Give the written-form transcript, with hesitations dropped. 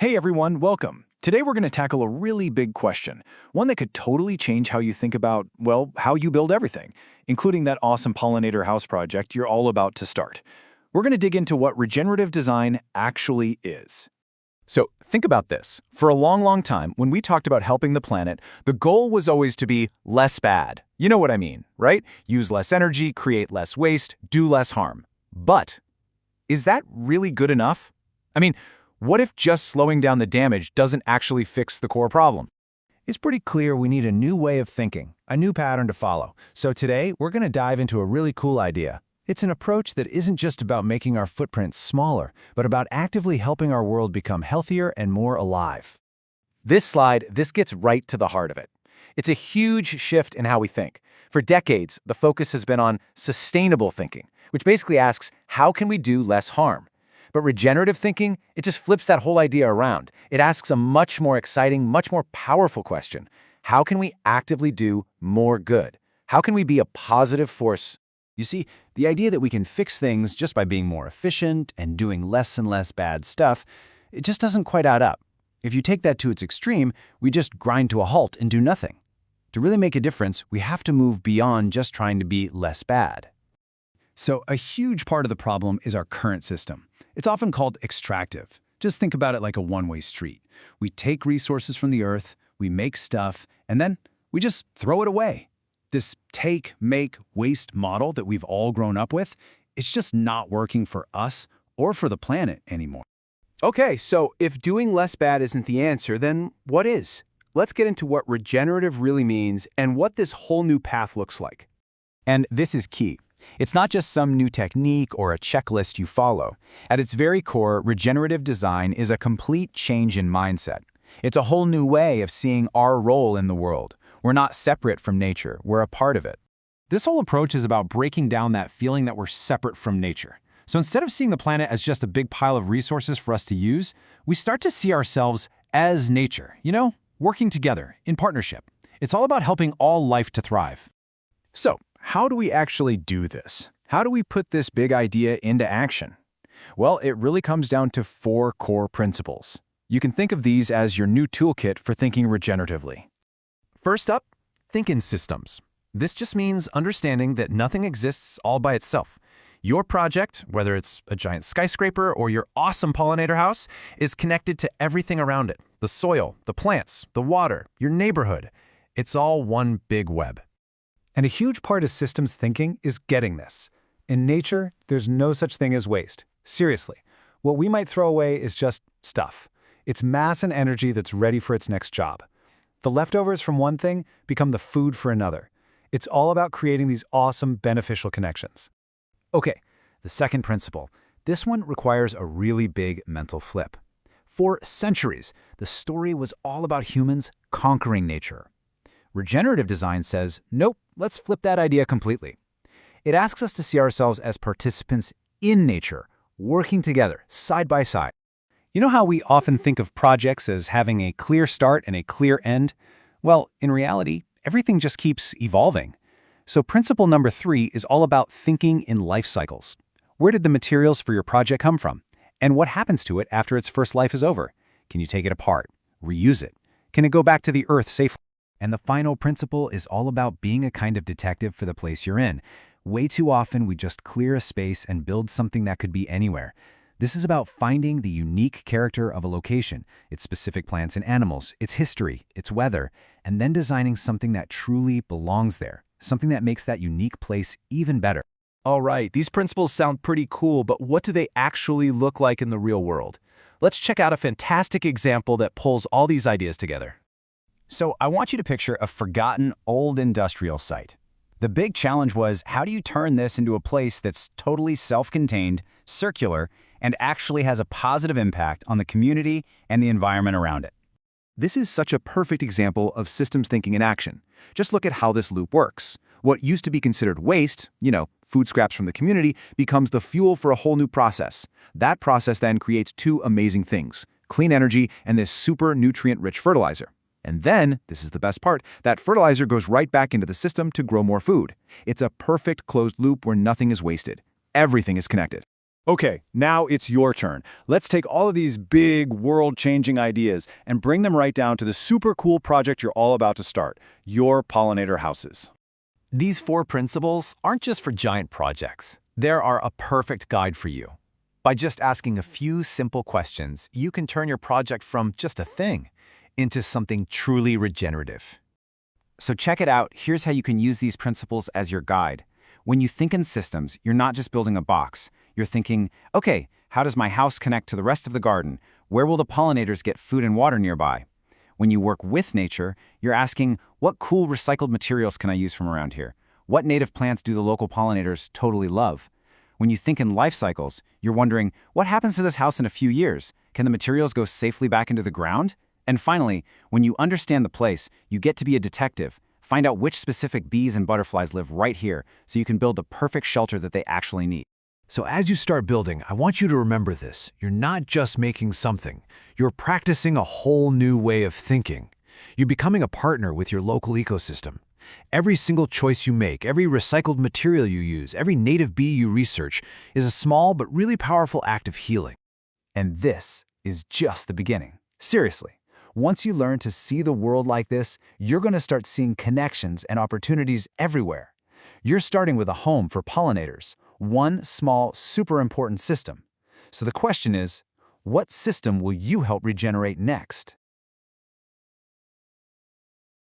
Hey everyone, welcome. Today we're going to tackle a really big question, one that could totally change how you think about, well, how you build everything, including that awesome pollinator house project you're all about to start. We're going to dig into what regenerative design actually is. So think about this. For a long time, when we talked about helping the planet, the goal was always to be less bad. You know what I mean, right? Use less energy, create less waste, do less harm. But is that really good enough? I mean, what if just slowing down the damage doesn't actually fix the core problem? It's pretty clear we need a new way of thinking, a new pattern to follow. So today, we're going to dive into a really cool idea. It's an approach that isn't just about making our footprints smaller, but about actively helping our world become healthier and more alive. This gets right to the heart of it. It's a huge shift in how we think. For decades, the focus has been on sustainable thinking, which basically asks, how can we do less harm? But regenerative thinking, it just flips that whole idea around. It asks a much more exciting, much more powerful question. How can we actively do more good? How can we be a positive force? You see, the idea that we can fix things just by being more efficient and doing less and less bad stuff, it just doesn't quite add up. If you take that to its extreme, we just grind to a halt and do nothing. To really make a difference, we have to move beyond just trying to be less bad. So a huge part of the problem is our current system. It's often called extractive. Just think about it like a one-way street. We take resources from the earth, we make stuff, and then we just throw it away. This take, make, waste model that we've all grown up with, it's just not working for us or for the planet anymore. Okay, so if doing less bad isn't the answer, then what is? Let's get into what regenerative really means and what this whole new path looks like. And this is key. It's not just some new technique or a checklist you follow. At its very core, regenerative design is a complete change in mindset. It's a whole new way of seeing our role in the world. We're not separate from nature, we're a part of it. This whole approach is about breaking down that feeling that we're separate from nature. So instead of seeing the planet as just a big pile of resources for us to use, we start to see ourselves as nature, working together, in partnership. It's all about helping all life to thrive. So, how do we actually do this? How do we put this big idea into action? Well, it really comes down to 4 core principles. You can think of these as your new toolkit for thinking regeneratively. First up, think in systems. This just means understanding that nothing exists all by itself. Your project, whether it's a giant skyscraper or your awesome pollinator house, is connected to everything around it. The soil, the plants, the water, your neighborhood. It's all one big web. And a huge part of systems thinking is getting this. In nature, there's no such thing as waste. Seriously, what we might throw away is just stuff. It's mass and energy that's ready for its next job. The leftovers from one thing become the food for another. It's all about creating these awesome, beneficial connections. Okay, the second principle. This one requires a really big mental flip. For centuries, the story was all about humans conquering nature. Regenerative design says, nope, let's flip that idea completely. It asks us to see ourselves as participants in nature, working together, side by side. You know how we often think of projects as having a clear start and a clear end? Well, in reality, everything just keeps evolving. So principle number 3 is all about thinking in life cycles. Where did the materials for your project come from? And what happens to it after its first life is over? Can you take it apart? Reuse it? Can it go back to the earth safely? And the final principle is all about being a kind of detective for the place you're in. Way too often, we just clear a space and build something that could be anywhere. This is about finding the unique character of a location, its specific plants and animals, its history, its weather, and then designing something that truly belongs there, something that makes that unique place even better. All right, these principles sound pretty cool, but what do they actually look like in the real world? Let's check out a fantastic example that pulls all these ideas together. So I want you to picture a forgotten old industrial site. The big challenge was, how do you turn this into a place that's totally self-contained, circular, and actually has a positive impact on the community and the environment around it? This is such a perfect example of systems thinking in action. Just look at how this loop works. What used to be considered waste, food scraps from the community, becomes the fuel for a whole new process. That process then creates 2 amazing things: clean energy and this super nutrient-rich fertilizer. And then, this is the best part, that fertilizer goes right back into the system to grow more food. It's a perfect closed loop where nothing is wasted. Everything is connected. Okay, now it's your turn. Let's take all of these big, world-changing ideas and bring them right down to the super cool project you're all about to start, your pollinator houses. These 4 principles aren't just for giant projects. They are a perfect guide for you. By just asking a few simple questions, you can turn your project from just a thing into something truly regenerative. So check it out. Here's how you can use these principles as your guide. When you think in systems, you're not just building a box. You're thinking, okay, how does my house connect to the rest of the garden? Where will the pollinators get food and water nearby? When you work with nature, you're asking, what cool recycled materials can I use from around here? What native plants do the local pollinators totally love? When you think in life cycles, you're wondering, what happens to this house in a few years? Can the materials go safely back into the ground? And finally, when you understand the place, you get to be a detective. Find out which specific bees and butterflies live right here so you can build the perfect shelter that they actually need. So as you start building, I want you to remember this. You're not just making something. You're practicing a whole new way of thinking. You're becoming a partner with your local ecosystem. Every single choice you make, every recycled material you use, every native bee you research is a small but really powerful act of healing. And this is just the beginning. Seriously, once you learn to see the world like this, you're going to start seeing connections and opportunities everywhere. You're starting with a home for pollinators, one small, super important system. So the question is, what system will you help regenerate next?